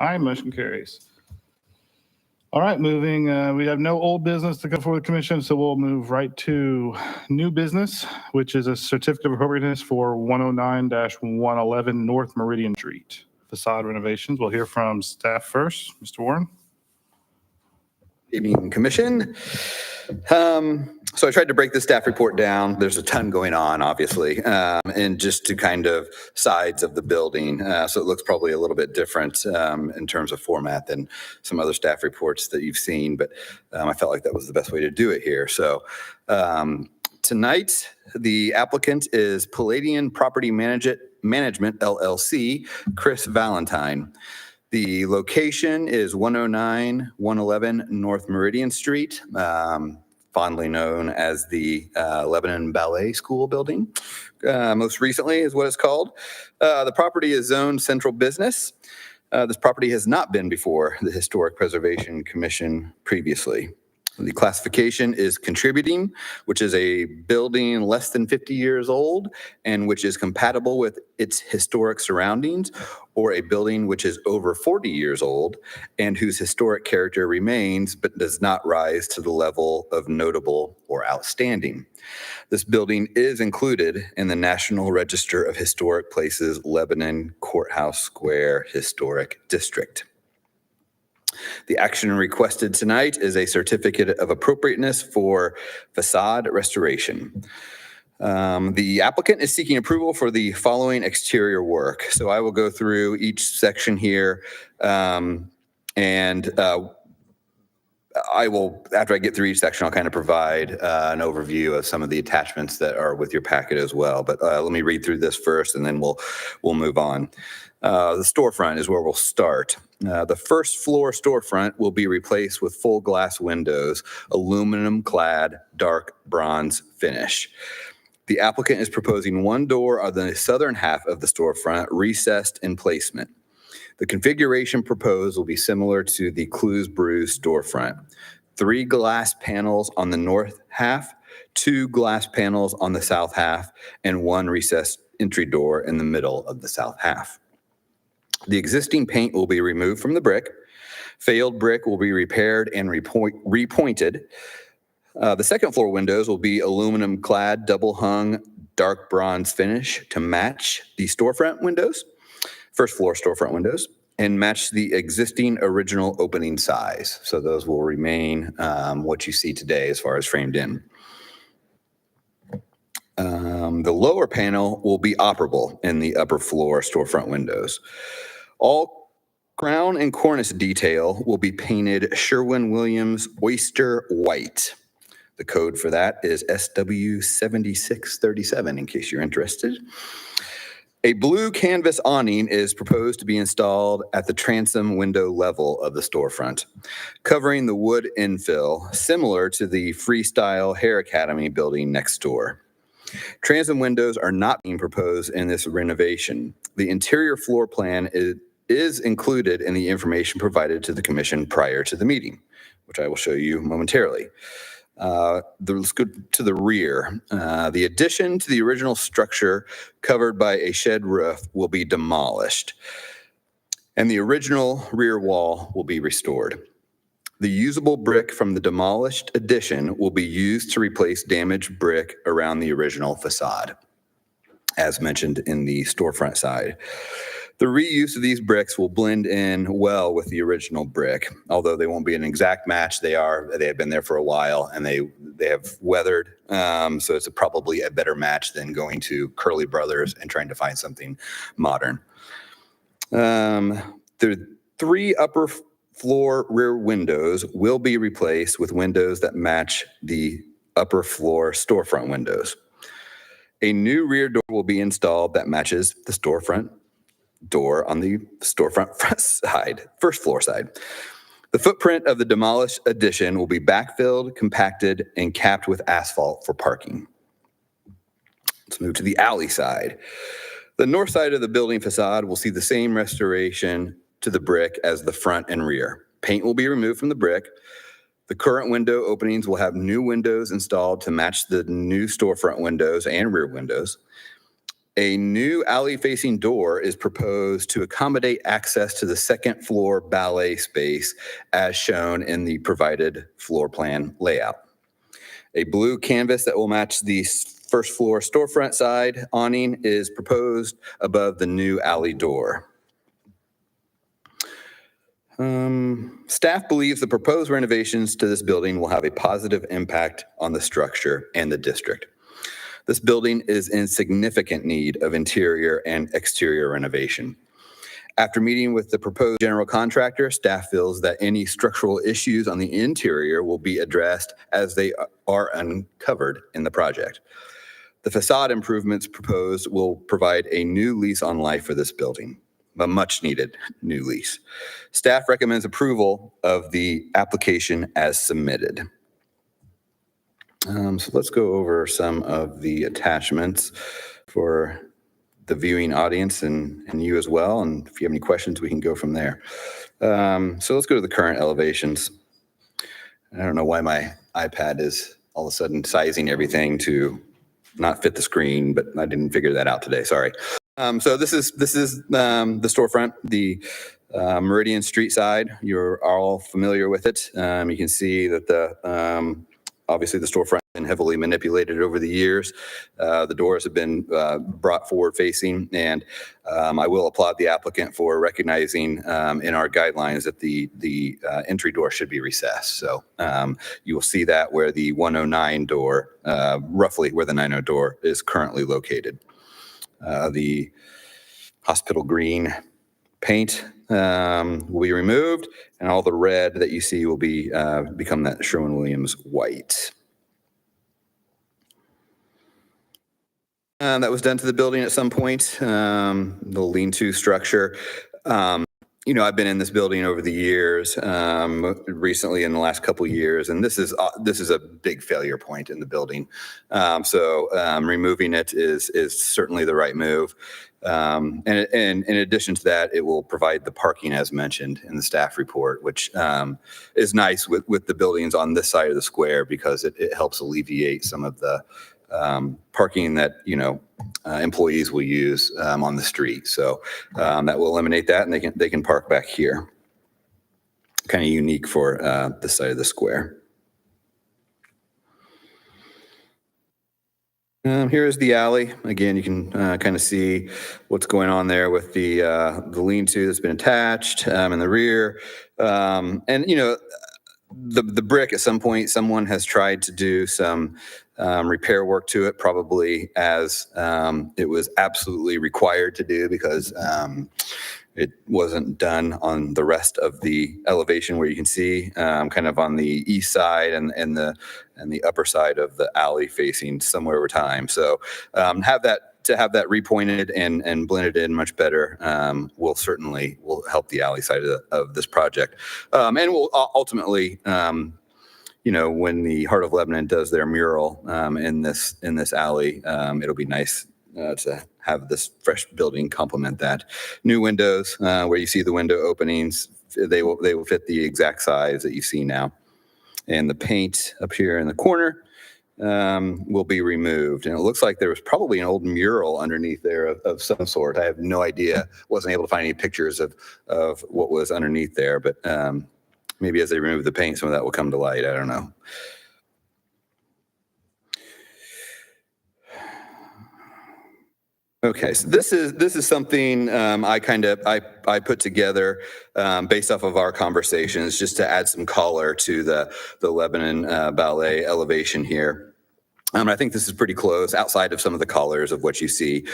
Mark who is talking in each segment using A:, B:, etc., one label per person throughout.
A: Aye, motion carries. All right, moving, we have no old business to come before the commission, so we'll move right to new business, which is a certificate of appropriateness for 109-111 North Meridian Street facade renovations. We'll hear from staff first. Mr. Warren.
B: Evening, Commission. So I tried to break the staff report down. There's a ton going on, obviously, and just to kind of sides of the building. So it looks probably a little bit different in terms of format than some other staff reports that you've seen, but I felt like that was the best way to do it here. So tonight, the applicant is Palladian Property Management LLC, Chris Valentine. The location is 109-111 North Meridian Street, fondly known as the Lebanon Ballet School building. Most recently is what it's called. The property is zoned central business. This property has not been before the Historic Preservation Commission previously. The classification is contributing, which is a building less than 50 years old and which is compatible with its historic surroundings, or a building which is over 40 years old and whose historic character remains but does not rise to the level of notable or outstanding. This building is included in the National Register of Historic Places Lebanon Courthouse Square Historic District. The action requested tonight is a certificate of appropriateness for facade restoration. The applicant is seeking approval for the following exterior work. So I will go through each section here, and I will, after I get through each section, I'll kind of provide an overview of some of the attachments that are with your packet as well. But let me read through this first, and then we'll move on. The storefront is where we'll start. The first floor storefront will be replaced with full glass windows, aluminum clad, dark bronze finish. The applicant is proposing one door on the southern half of the storefront, recessed in placement. The configuration proposed will be similar to the Clues Brew storefront. 3 glass panels on the north half, 2 glass panels on the south half, and 1 recessed entry door in the middle of the south half. The existing paint will be removed from the brick. Failed brick will be repaired and repointed. The second floor windows will be aluminum clad, double hung, dark bronze finish to match the storefront windows, first floor storefront windows, and match the existing original opening size. So those will remain what you see today as far as framed in. The lower panel will be operable in the upper floor storefront windows. All crown and cornice detail will be painted Sherwin-Williams Oyster White. The code for that is SW7637, in case you're interested. A blue canvas awning is proposed to be installed at the transom window level of the storefront, covering the wood infill, similar to the Freestyle Hair Academy building next door. Transom windows are not being proposed in this renovation. The interior floor plan is included in the information provided to the commission prior to the meeting, which I will show you momentarily. Let's go to the rear. The addition to the original structure covered by a shed roof will be demolished, and the original rear wall will be restored. The usable brick from the demolished addition will be used to replace damaged brick around the original facade, as mentioned in the storefront side. The reuse of these bricks will blend in well with the original brick, although they won't be an exact match. They have been there for a while, and they have weathered, so it's probably a better match than going to Curly Brothers and trying to find something modern. The 3 upper floor rear windows will be replaced with windows that match the upper floor storefront windows. A new rear door will be installed that matches the storefront door on the storefront front side, first floor side. The footprint of the demolished addition will be backfilled, compacted, and capped with asphalt for parking. Let's move to the alley side. The north side of the building facade will see the same restoration to the brick as the front and rear. Paint will be removed from the brick. The current window openings will have new windows installed to match the new storefront windows and rear windows. A new alley-facing door is proposed to accommodate access to the second floor ballet space as shown in the provided floor plan layout. A blue canvas that will match the first floor storefront side awning is proposed above the new alley door. Staff believes the proposed renovations to this building will have a positive impact on the structure and the district. This building is in significant need of interior and exterior renovation. After meeting with the proposed general contractor, staff feels that any structural issues on the interior will be addressed as they are uncovered in the project. The facade improvements proposed will provide a new lease on life for this building, a much needed new lease. Staff recommends approval of the application as submitted. So let's go over some of the attachments for the viewing audience and you as well. And if you have any questions, we can go from there. So let's go to the current elevations. I don't know why my iPad is all of a sudden sizing everything to not fit the screen, but I didn't figure that out today. Sorry. So this is the storefront, the Meridian Street side. You're all familiar with it. You can see that obviously the storefront has been heavily manipulated over the years. The doors have been brought forward facing, and I will applaud the applicant for recognizing in our guidelines that the entry door should be recessed. So you will see that where the 109 door, roughly where the 90 door is currently located. The hospital green paint will be removed, and all the red that you see will be become that Sherwin-Williams white. That was done to the building at some point, the lean-to structure. I've been in this building over the years, recently in the last couple of years, and this is a big failure point in the building. So removing it is certainly the right move. And in addition to that, it will provide the parking as mentioned in the staff report, which is nice with the buildings on this side of the square because it helps alleviate some of the parking that employees will use on the street. So that will eliminate that, and they can park back here. Kind of unique for this side of the square. Here's the alley. Again, you can kind of see what's going on there with the lean-to that's been attached in the rear. And the brick, at some point, someone has tried to do some repair work to it, probably as it was absolutely required to do because it wasn't done on the rest of the elevation where you can see kind of on the east side and the upper side of the alley facing somewhere over time. So have that repointed and blended in much better will help the alley side of this project. And will ultimately, when the Heart of Lebanon does their mural in this alley, it'll be nice to have this fresh building complement that. New windows where you see the window openings, they will fit the exact size that you see now. And the paint up here in the corner will be removed. And it looks like there was probably an old mural underneath there of some sort. I have no idea. Wasn't able to find any pictures of what was underneath there, but maybe as they remove the paint, some of that will come to light. I don't know. Okay, so this is something I put together based off of our conversations, just to add some color to the Lebanon Ballet elevation here. I think this is pretty close outside of some of the colors of what you see,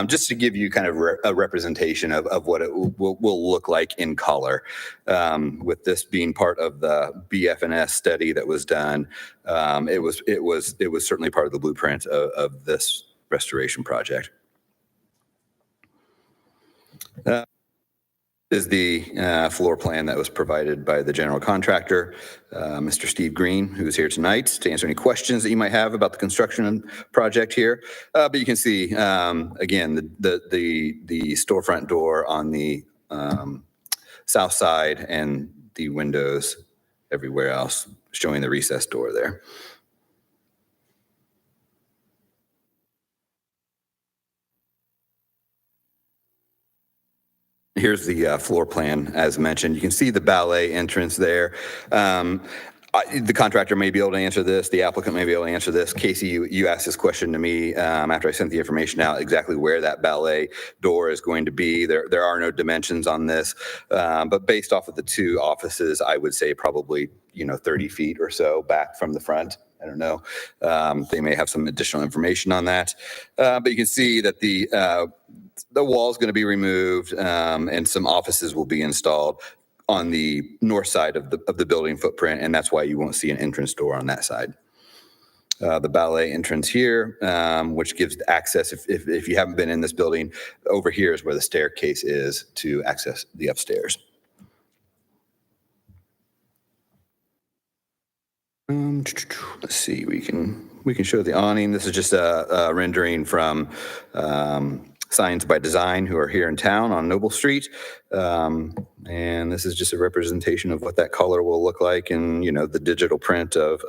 B: just to give you kind of a representation of what it will look like in color. With this being part of the BF&S study that was done, it was certainly part of the blueprint of this restoration project. Is the floor plan that was provided by the general contractor, Mr. Steve Green, who's here tonight to answer any questions that you might have about the construction project here. But you can see, again, the storefront door on the south side and the windows everywhere else, showing the recessed door there. Here's the floor plan, as mentioned. You can see the ballet entrance there. The contractor may be able to answer this. The applicant may be able to answer this. Casey, you asked this question to me after I sent the information out, exactly where that ballet door is going to be. There are no dimensions on this, but based off of the two offices, I would say probably 30 feet or so back from the front. I don't know. They may have some additional information on that, but you can see that the wall is going to be removed and some offices will be installed on the north side of the building footprint, and that's why you won't see an entrance door on that side. The ballet entrance here, which gives access, if you haven't been in this building, over here is where the staircase is to access the upstairs. Let's see, we can show the awning. This is just a rendering from Signs by Design, who are here in town on Noble Street. And this is just a representation of what that color will look like, and the digital print of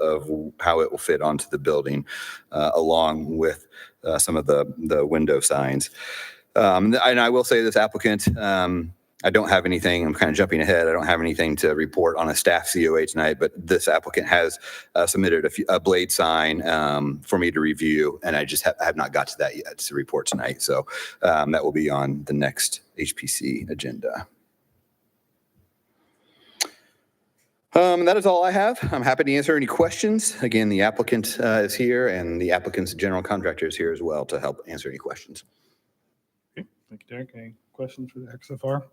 B: how it will fit onto the building, along with some of the window signs. And I will say this applicant, I don't have anything, I'm kind of jumping ahead, I don't have anything to report on a staff COA tonight, but this applicant has submitted a blade sign for me to review, and I just have not got to that yet to report tonight. So that will be on the next HPC agenda. That is all I have. I'm happy to answer any questions. Again, the applicant is here, and the applicant's general contractor is here as well to help answer any questions.
A: Okay. Thank you, Derek. Any questions for Derek so far?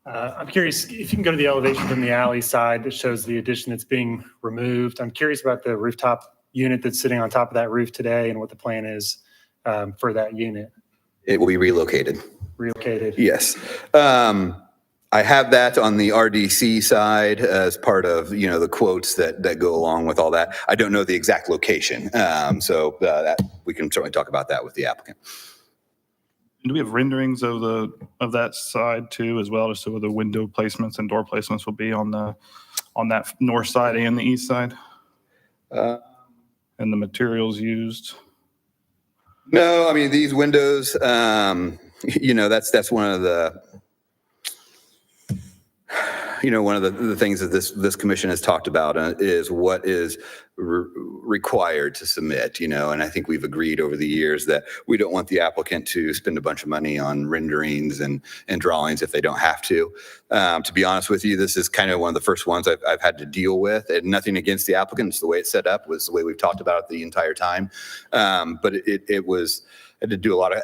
C: I'm curious if you can go to the elevation from the alley side that shows the addition that's being removed. I'm curious about the rooftop unit that's sitting on top of that roof today and what the plan is for that unit.
B: It will be relocated.
C: Relocated.
B: Yes. I have that on the RDC side as part of, the quotes that go along with all that. I don't know the exact location. So that we can certainly talk about that with the applicant.
A: Do we have renderings of that side too, as well, just so the window placements and door placements will be on that north side and the east side? And the materials used?
B: No, I mean, these windows, that's one of the, one of the things that this commission has talked about is what is required to submit, and I think we've agreed over the years that we don't want the applicant to spend a bunch of money on renderings and drawings if they don't have to. To be honest with you, this is kind of one of the first ones I've had to deal with, and nothing against the applicant. It's the way it's set up, was the way we've talked about it the entire time. But it was, I had to do a lot of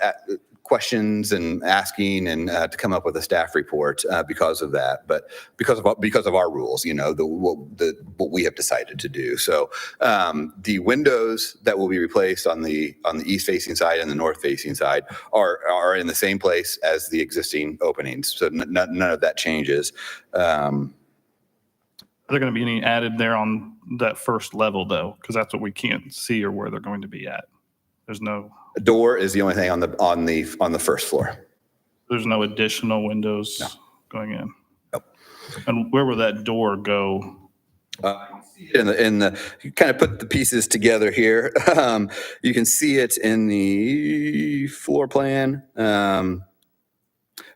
B: questions and asking and to come up with a staff report because of that, but because of our rules, what we have decided to do. So the windows that will be replaced on the east facing side and the north facing side are in the same place as the existing openings. So none of that changes.
A: Are there going to be any added there on that first level though? Because that's what we can't see or where they're going to be at. There's no.
B: A door is the only thing on the first floor.
A: There's no additional windows going in.
B: Nope.
A: And where will that door go?
B: You kind of put the pieces together here. You can see it in the floor plan.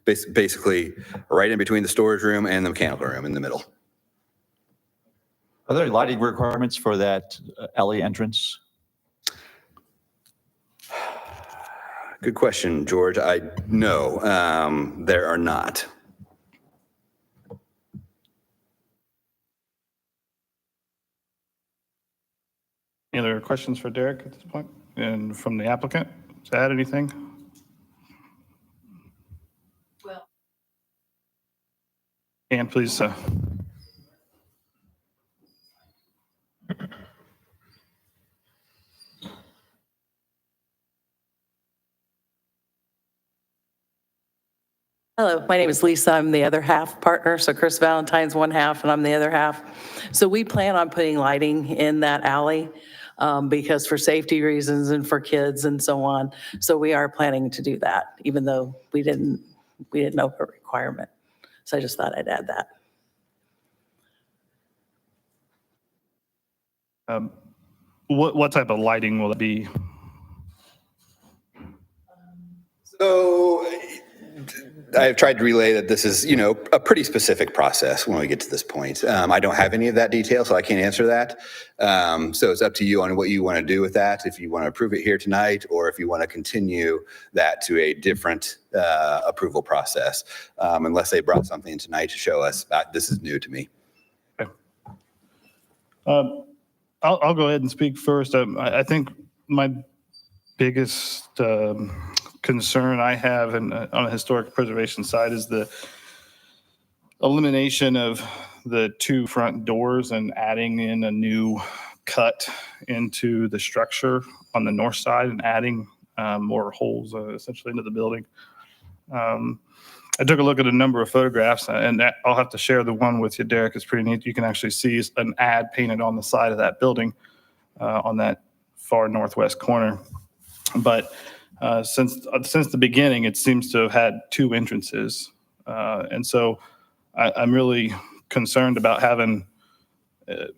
B: Basically, right in between the storage room and the mechanical room in the middle.
D: Are there lighting requirements for that alley entrance?
B: Good question, George. No, there are not.
A: Any other questions for Derek at this point? And from the applicant, to add anything?
E: Well,
A: And please.
E: hello, my name is Lisa. I'm the other half partner. So Chris Valentine's one half and I'm the other half. So we plan on putting lighting in that alley because for safety reasons and for kids and so on. So we are planning to do that, even though we didn't know a requirement. So I just thought I'd add that.
A: What type of lighting will it be?
B: So I've tried to relay that this is, you know, a pretty specific process when we get to this point. I don't have any of that detail, so I can't answer that. So it's up to you on what you want to do with that, if you want to approve it here tonight, or if you want to continue that to a different approval process, unless they brought something tonight to show us. This is new to me.
A: I'll go ahead and speak first. I think my biggest concern I have on the historic preservation side is the elimination of the two front doors and adding in a new cut into the structure on the north side and adding more holes essentially into the building. I took a look at a number of photographs, and I'll have to share the one with you, Derek. It's pretty neat. You can actually see an ad painted on the side of that building on that far northwest corner. But since the beginning, it seems to have had two entrances. And so I'm really concerned about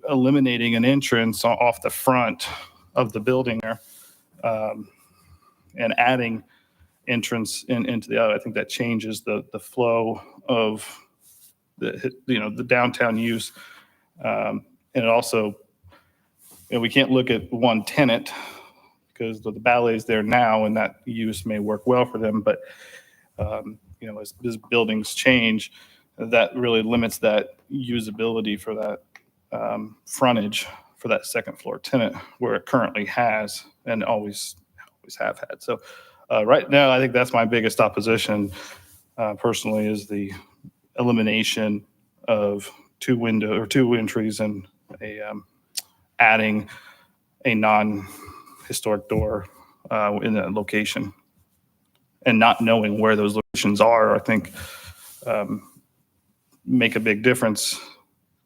A: eliminating an entrance off the front of the building there and adding entrance into the other. I think that changes the flow of the downtown use. And it also, we can't look at one tenant because the ballet's there now and that use may work well for them. But, as buildings change, that really limits that usability for that frontage for that second floor tenant where it currently has and always have had. So right now, I think that's my biggest opposition personally is the elimination of two entries and adding a non-historic door in that location. And not knowing where those locations are, I think make a big difference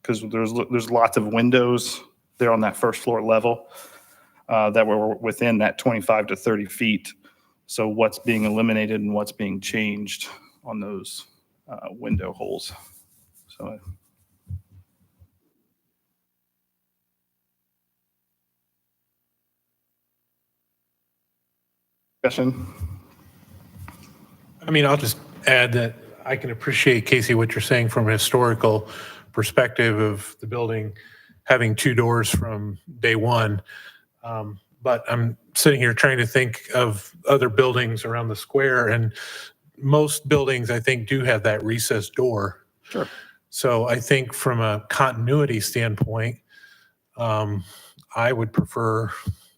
A: because there's lots of windows there on that first floor level that were within that 25 to 30 feet. So what's being eliminated and what's being changed on those window holes. So discussion.
F: I mean, I'll just add that I can appreciate, Casey, what you're saying from a historical perspective of the building having two doors from day one. But I'm sitting here trying to think of other buildings around the square, and most buildings, I think, do have that recessed door.
A: Sure.
F: So I think from a continuity standpoint, I would prefer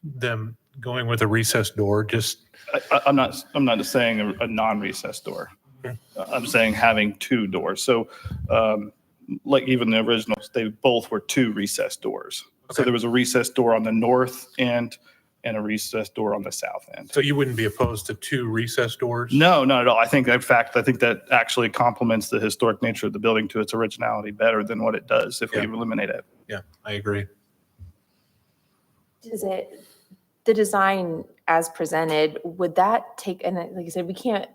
F: them going with a recessed door.
A: I'm not just saying a non-recessed door.
F: Okay.
A: I'm saying having two doors. So like even the originals, they both were two recessed doors. Okay. So there was a recessed door on the north end and a recessed door on the south end.
F: So you wouldn't be opposed to two recessed doors?
A: No, not at all. I think that actually complements the historic nature of the building to its originality better than what it does if we eliminate it.
F: Yeah, I agree.
G: The design as presented, would that take, and like I said, we can't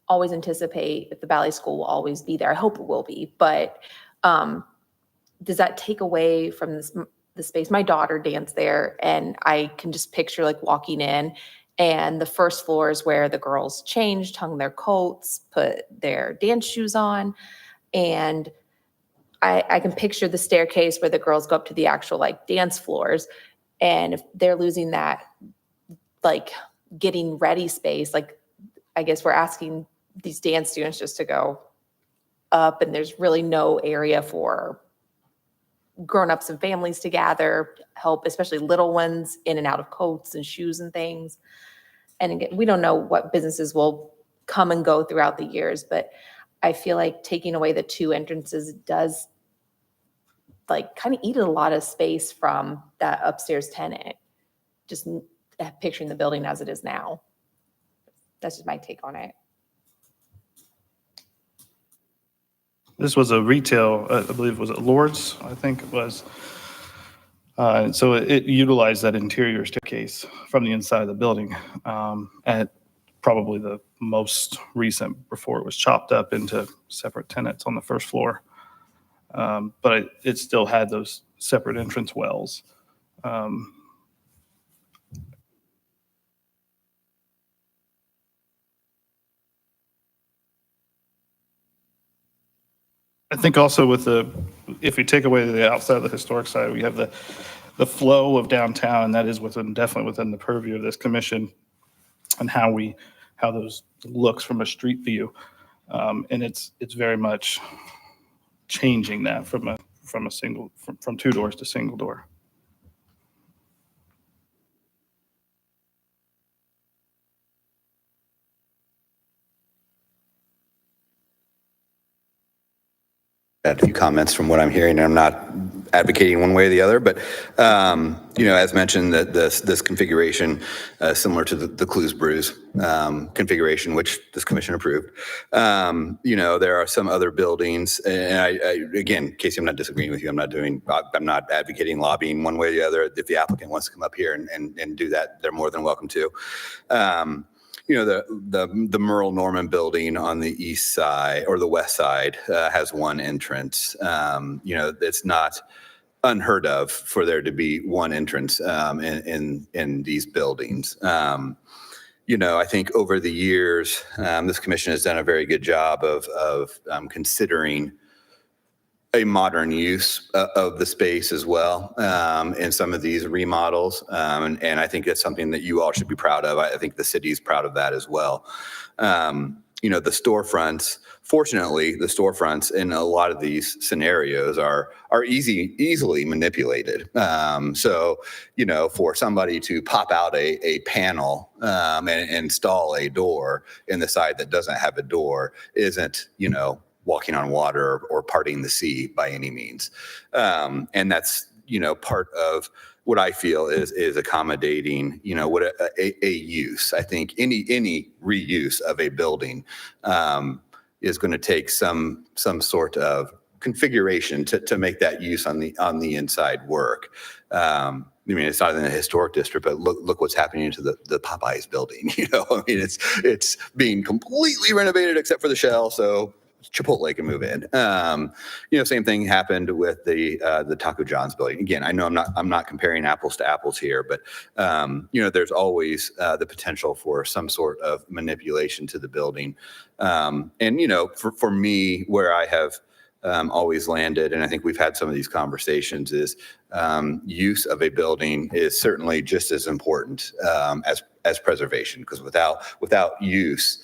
G: always anticipate if the ballet school will always be there. I hope it will be, but does that take away from the space? My daughter danced there, and I can just picture like walking in, and the first floor is where the girls changed, hung their coats, put their dance shoes on, and I can picture the staircase where the girls go up to the actual like dance floors. And if they're losing that, like getting ready space, like I guess we're asking these dance students just to go up, and there's really no area for grown-ups and families to gather, help, especially little ones in and out of coats and shoes and things. And again, we don't know what businesses will come and go throughout the years, but I feel like taking away the two entrances does like kind of eat a lot of space from that upstairs tenant, just picturing the building as it is now. That's just my take on it.
A: This was a retail, I believe, was it Lord's? I think it was. So it utilized that interior staircase from the inside of the building at probably the most recent before it was chopped up into separate tenants on the first floor. But it still had those separate entrance wells. I think also with if we take away the outside of the historic side, we have the flow of downtown, and that is definitely within the purview of this commission and how those looks from a street view. And it's very much changing that from two doors to single door.
B: Add a few comments from what I'm hearing. I'm not advocating one way or the other, but as mentioned, that this configuration, similar to the Clues Brews configuration, which this commission approved. There are some other buildings, and I again, Casey, I'm not disagreeing with you. I'm not advocating lobbying one way or the other. If the applicant wants to come up here and do that, they're more than welcome to. The Merle Norman building on the east side or the west side has one entrance. It's not unheard of for there to be one entrance in these buildings. I think over the years, this commission has done a very good job of considering a modern use of the space as well in some of these remodels. And I think that's something that you all should be proud of. I think the city's proud of that as well. The storefronts, fortunately, the storefronts in a lot of these scenarios are easily manipulated. For somebody to pop out a panel and install a door in the side that doesn't have a door isn't, walking on water or parting the sea by any means. And that's, part of what I feel is accommodating, what a use. I think any reuse of a building is going to take some sort of configuration to make that use on the inside work. It's not in a historic district, but look what's happening to the Popeyes building. It's being completely renovated except for the shell. So Chipotle can move in. Same thing happened with the Taco John's building. Again, I know I'm not comparing apples to apples here, but there's always the potential for some sort of manipulation to the building. For me, where I have always landed, and I think we've had some of these conversations, is use of a building is certainly just as important as preservation, because without use,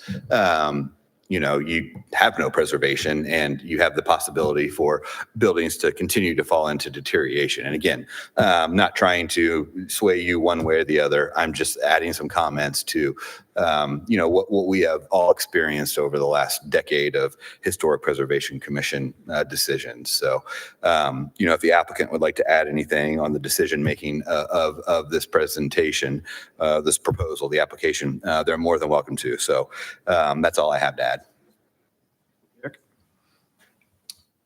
B: you have no preservation, and you have the possibility for buildings to continue to fall into deterioration. And again, I'm not trying to sway you one way or the other. I'm just adding some comments to, what we have all experienced over the last decade of Historic Preservation Commission decisions. So, if the applicant would like to add anything on the decision-making of this presentation, this proposal, the application, they're more than welcome to. So that's all I have to add.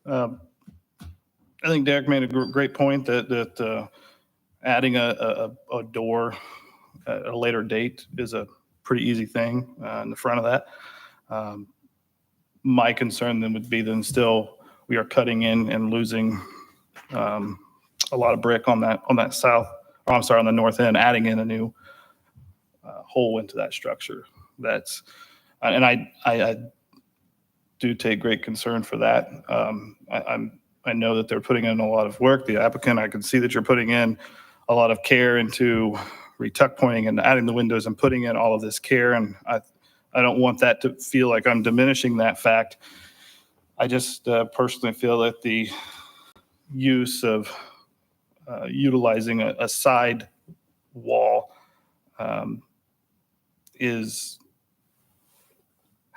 A: I think Derek made a great point that adding a door at a later date is a pretty easy thing in the front of that. My concern then would be still we are cutting in and losing a lot of brick on that on the north end, adding in a new hole into that structure. I do take great concern for that. I know that they're putting in a lot of work. The applicant, I can see that you're putting in a lot of care into retuck pointing and adding the windows and putting in all of this care. And I don't want that to feel like I'm diminishing that fact. I just personally feel that the use of utilizing a side wall has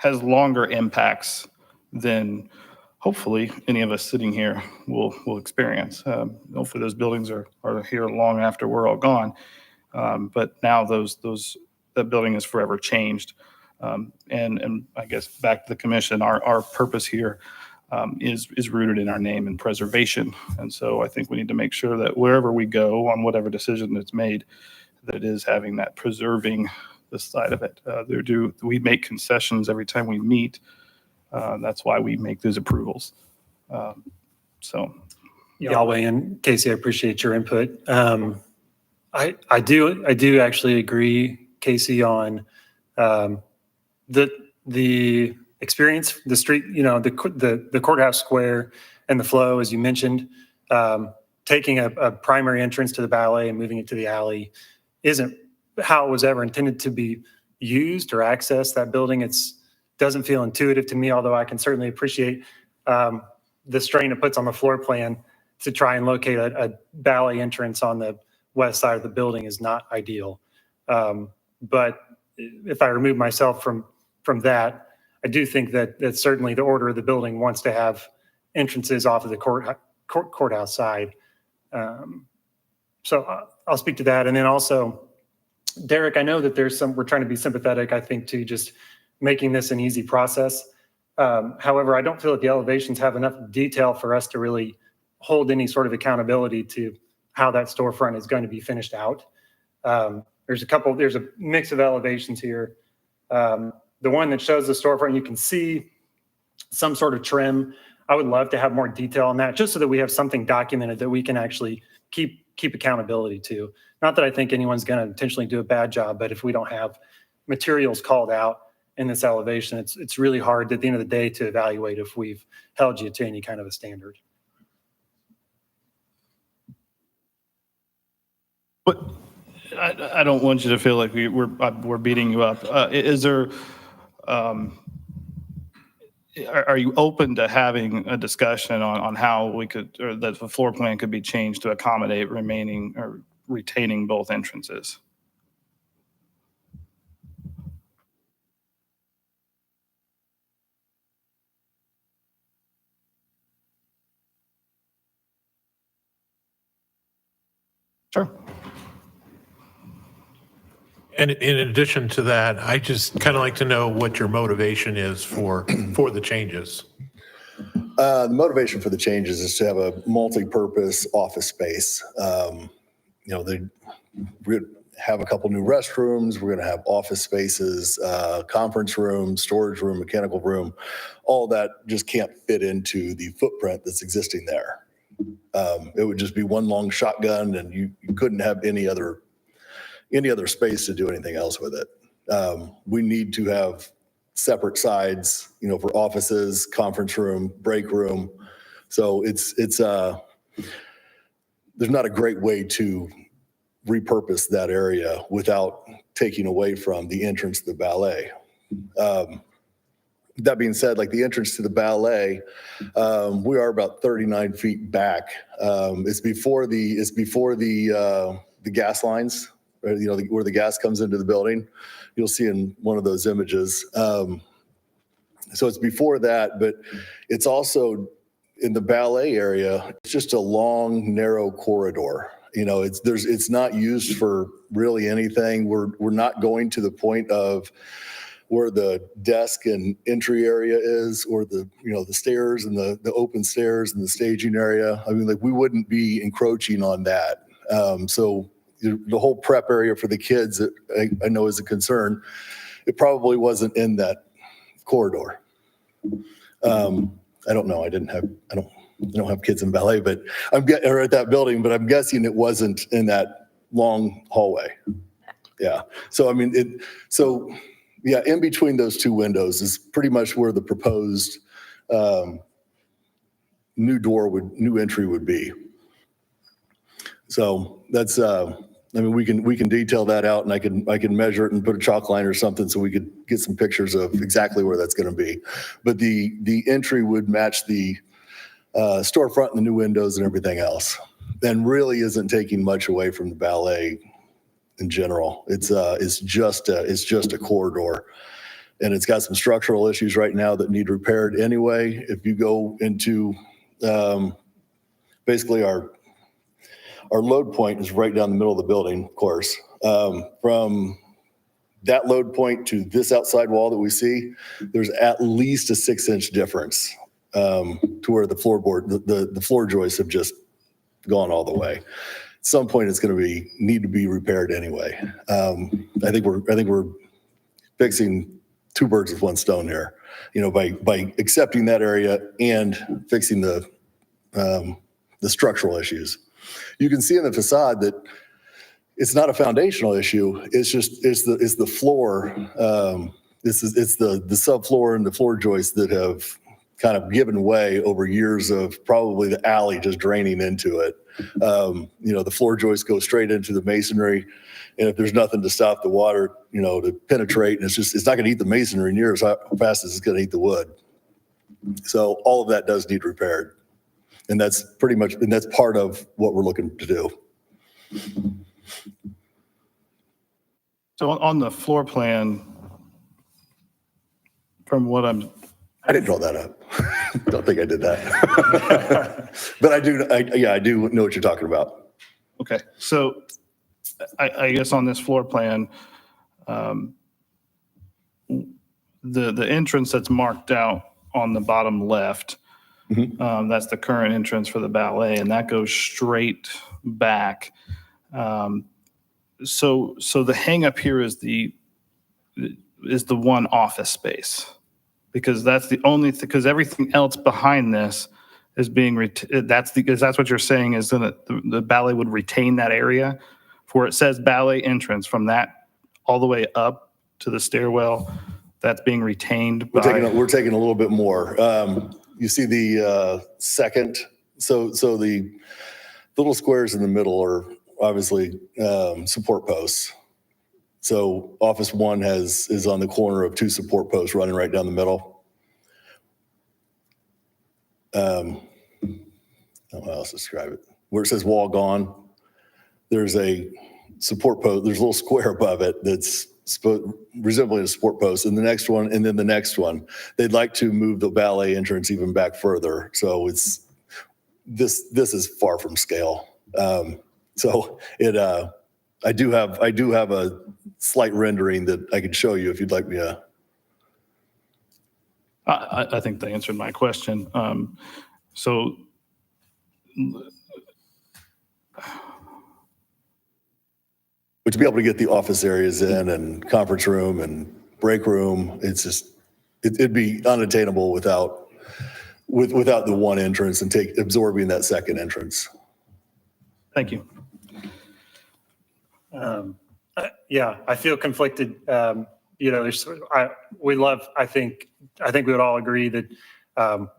A: longer impacts than hopefully any of us sitting here will experience. Hopefully those buildings are here long after we're all gone. But now that building is forever changed. And I guess back to the commission, our purpose here is rooted in our name and preservation. And so I think we need to make sure that wherever we go on whatever decision that's made, that it is having that preserving this side of it. We make concessions every time we meet. That's why we make those approvals.
C: I'll weigh in. Casey, I appreciate your input. I do actually agree, Casey, on the experience. The street, the courthouse square and the flow, as you mentioned, taking a primary entrance to the ballet and moving it to the alley isn't how it was ever intended to be used or accessed. That building, doesn't feel intuitive to me, although I can certainly appreciate the strain it puts on the floor plan to try and locate a ballet entrance on the west side of the building is not ideal. But if I remove myself from that, I do think that certainly the order of the building wants to have entrances off of the courthouse side. So I'll speak to that. And then also, Derek, I know that we're trying to be sympathetic, I think, to just making this an easy process. However, I don't feel that the elevations have enough detail for us to really hold any sort of accountability to how that storefront is going to be finished out. There's a mix of elevations here. The one that shows the storefront, you can see some sort of trim. I would love to have more detail on that, just so that we have something documented that we can actually keep accountability to. Not that I think anyone's going to intentionally do a bad job, but if we don't have materials called out in this elevation, it's really hard at the end of the day to evaluate if we've held you to any kind of a standard.
A: But I don't want you to feel like we're beating you up. Is there, are you open to having a discussion on how we could, or that the floor plan could be changed to accommodate remaining or retaining both entrances? Sure.
F: And in addition to that, I just kind of like to know what your motivation is for the changes.
H: The motivation for the changes is to have a multi-purpose office space. They have a couple new restrooms. We're going to have office spaces, conference room, storage room, mechanical room. All that just can't fit into the footprint that's existing there. It would just be one long shotgun, and you couldn't have any other space to do anything else with it. We need to have separate sides, for offices, conference room, break room. So there's not a great way to repurpose that area without taking away from the entrance to the ballet. That being said, like the entrance to the ballet, we are about 39 feet back. It's before the gas lines, where the gas comes into the building. You'll see in one of those images. So it's before that, but it's also in the ballet area. It's just a long, narrow corridor. It's not used for really anything. We're not going to the point of where the desk and entry area is, or the stairs and the open stairs and the staging area. I mean, we wouldn't be encroaching on that. So the whole prep area for the kids, I know is a concern. It probably wasn't in that corridor. I don't know. I don't have kids in ballet, but or at that building, but I'm guessing it wasn't in that long hallway. Yeah. So, I mean, in between those two windows is pretty much where the proposed new entry would be. So that's, we can detail that out, and I can measure it and put a chalk line or something so we could get some pictures of exactly where that's going to be. But the entry would match the storefront and the new windows and everything else, and really isn't taking much away from the ballet in general. It's just a corridor, and it's got some structural issues right now that need repaired anyway. If you go into basically our load point is right down the middle of the building, of course. From that load point to this outside wall that we see, there's at least a 6-inch difference to where the floorboard, the floor joists have just gone all the way. At some point, it's going to need to be repaired anyway. I think we're fixing two birds with one stone here, by accepting that area and fixing the structural issues. You can see in the facade that it's not a foundational issue. It's the floor. it's the subfloor and the floor joists that have kind of given way over years of probably the alley just draining into it. The floor joists go straight into the masonry. And if there's nothing to stop the water, to penetrate, and it's not going to eat the masonry near as fast as it's going to eat the wood. So all of that does need repaired. And that's part of what we're looking to do.
A: So on the floor plan, from what
H: I didn't draw that up. Don't think I did that. But I do know what you're talking about.
A: okay, so I guess on this floor plan, the entrance that's marked out on the bottom left, that's the current entrance for the ballet, and that goes straight back. So the hang up here is the one office space, because that's the only thing, because everything else behind this is being, that's what you're saying is that the ballet would retain that area for, it says ballet entrance from that all the way up to the stairwell, that's being retained
H: We're
A: by.
H: taking a little bit more. You see the second, so the little squares in the middle are obviously support posts. So office one is on the corner of two support posts running right down the middle. I don't know how else to describe it. Where it says wall gone, there's a support post, there's a little square above it that's resembling a support post, and the next one, and then the next one. They'd like to move the ballet entrance even back further. So this is far from scale. I do have a slight rendering that I could show you if you'd like me to.
A: I think they answered my question. So
H: But to be able to get the office areas in and conference room and break room, it'd be unattainable without the one entrance and absorbing that second entrance.
A: thank you.
C: Yeah, I feel conflicted. I think we would all agree that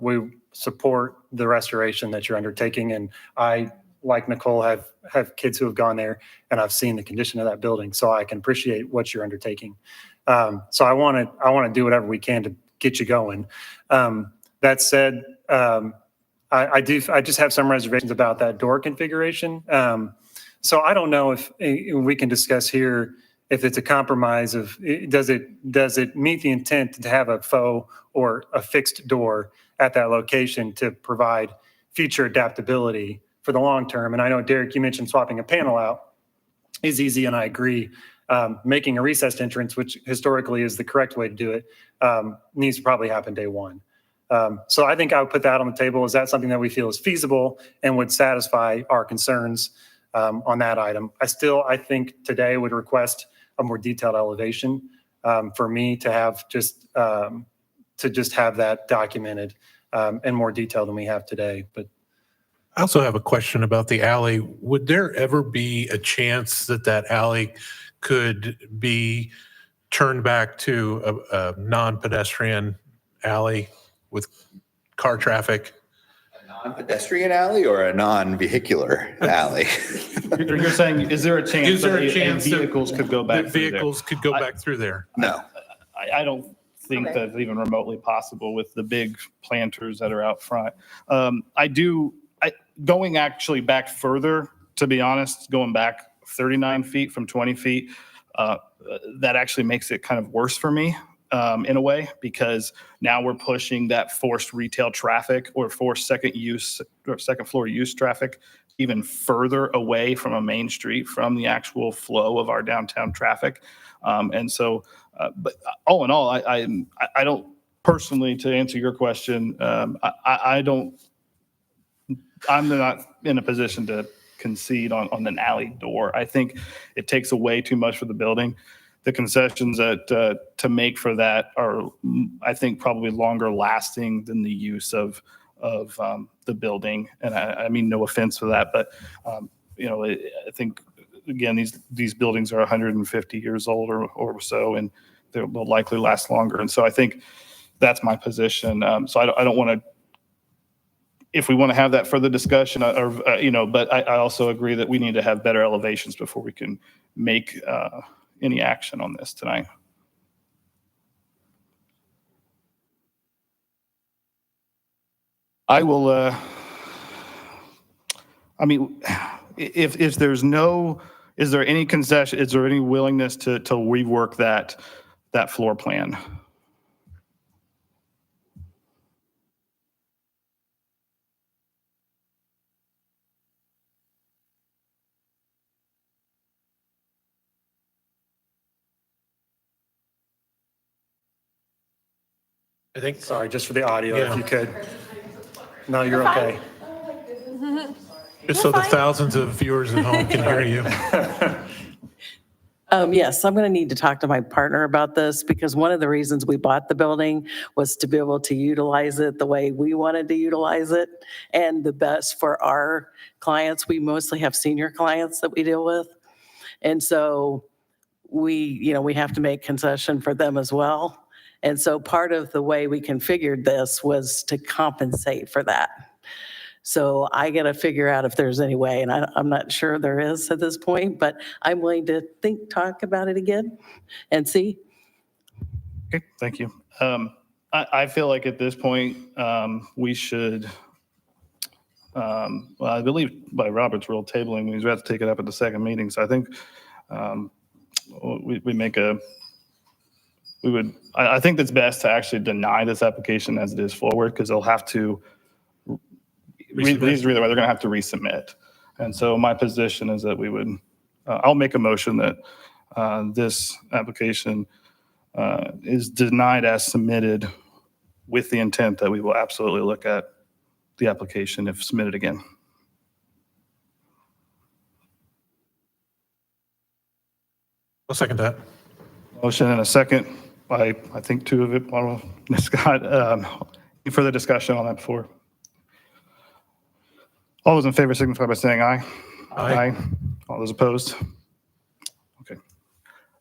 C: we support the restoration that you're undertaking. And I, like Nicole, have kids who have gone there, and I've seen the condition of that building, so I can appreciate what you're undertaking. So I want to do whatever we can to get you going. That said, I just have some reservations about that door configuration. So I don't know if we can discuss here if it's a compromise of, does it meet the intent to have a faux or a fixed door at that location to provide future adaptability for the long term? And I know, Derek, you mentioned swapping a panel out is easy, and I agree. Making a recessed entrance, which historically is the correct way to do it, needs to probably happen day one. So I think I would put that on the table. Is that something that we feel is feasible and would satisfy our concerns on that item? I think today would request a more detailed elevation for me to have just have that documented in more detail than we have today. But
F: I also have a question about the alley. Would there ever be a chance that alley could be turned back to a non-pedestrian alley with car traffic?
B: A pedestrian alley or a non-vehicular alley?
A: You're saying, is there a chance
F: Is there a
A: that
F: chance that
A: vehicles could go back
F: that
A: through there?
F: vehicles could go back through there?
B: No.
A: I don't think
G: Okay.
A: that's even remotely possible with the big planters that are out front. Going actually back further, to be honest, going back 39 feet from 20 feet, that actually makes it kind of worse for me in a way, because now we're pushing that forced retail traffic or forced second floor use traffic even further away from a main street from the actual flow of our downtown traffic. But all in all, I don't personally, to answer your question, I'm not in a position to concede on an alley door. I think it takes away too much for the building. The concessions that to make for that are, I think, probably longer lasting than the use of the building. And I mean, no offense for that, but I think again these buildings are 150 years old or so, and they'll likely last longer. And so I think that's my position. So I don't want to, if we want to have that further discussion, but I also agree that we need to have better elevations before we can make any action on this tonight. I will, if there's no, is there any concession, is there any willingness to rework that floor plan?
F: I think,
C: Sorry, just for the audio,
F: Yeah.
C: if you could. No, you're okay.
F: just so the thousands of viewers at home can hear you.
E: Yes, I'm going to need to talk to my partner about this because one of the reasons we bought the building was to be able to utilize it the way we wanted to utilize it and the best for our clients. We mostly have senior clients that we deal with. And so we have to make concession for them as well. And so part of the way we configured this was to compensate for that. So I got to figure out if there's any way, and I'm not sure there is at this point, but I'm willing to talk about it again and see.
A: Okay, thank you. I feel like at this point, we should, well, I believe by Robert's rule tabling, we have to take it up at the second meeting. So I think I think it's best to actually deny this application as it is forward because they'll have to, they're going to have to resubmit. And so my position is that we would, I'll make a motion that this application is denied as submitted with the intent that we will absolutely look at the application if submitted again.
F: I'll second that.
A: Motion and a second by, I think, two of it. Scott, any further discussion on that before? All those in favor signify by saying aye.
F: Aye.
A: All those opposed? Okay.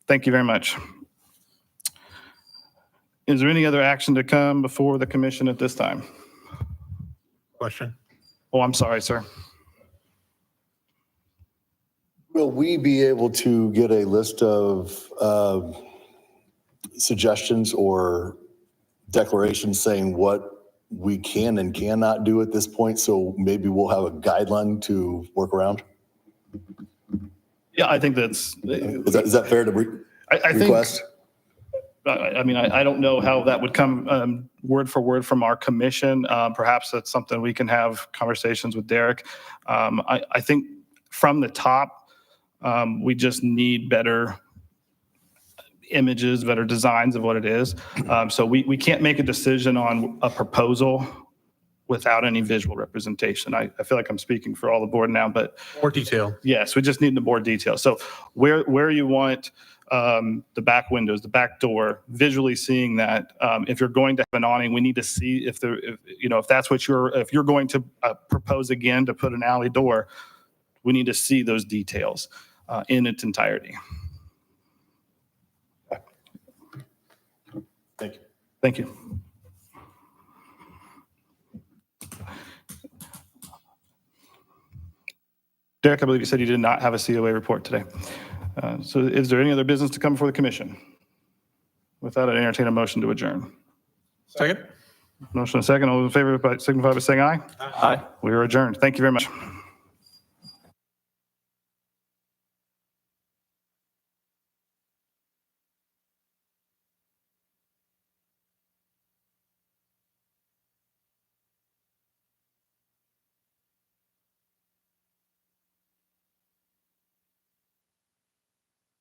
A: Thank you very much. Is there any other action to come before the commission at this time?
F: Question.
A: Oh, I'm sorry, sir.
H: Will we be able to get a list of suggestions or declarations saying what we can and cannot do at this point? So maybe we'll have a guideline to work around?
A: Yeah, I think that's.
H: Is that fair to
A: I
H: request?
A: I don't know how that would come word for word from our commission. Perhaps that's something we can have conversations with Derek. I think from the top, we just need better images, better designs of what it is. So we can't make a decision on a proposal without any visual representation. I feel like I'm speaking for all the board now, but
F: More detail.
A: yes, we just need the more detail. So where you want the back windows, the back door, visually seeing that. If you're going to have an awning, we need to see if that's what if you're going to propose again to put an alley door, we need to see those details in its entirety.
H: Thank you.
A: Thank you. Derek, I believe you said you did not have a COA report today. So is there any other business to come before the commission? Without it, entertain a motion to adjourn.
F: Second.
A: Motion and second. All those in favor signify by saying aye.
D: Aye.
A: We are adjourned. Thank you very much.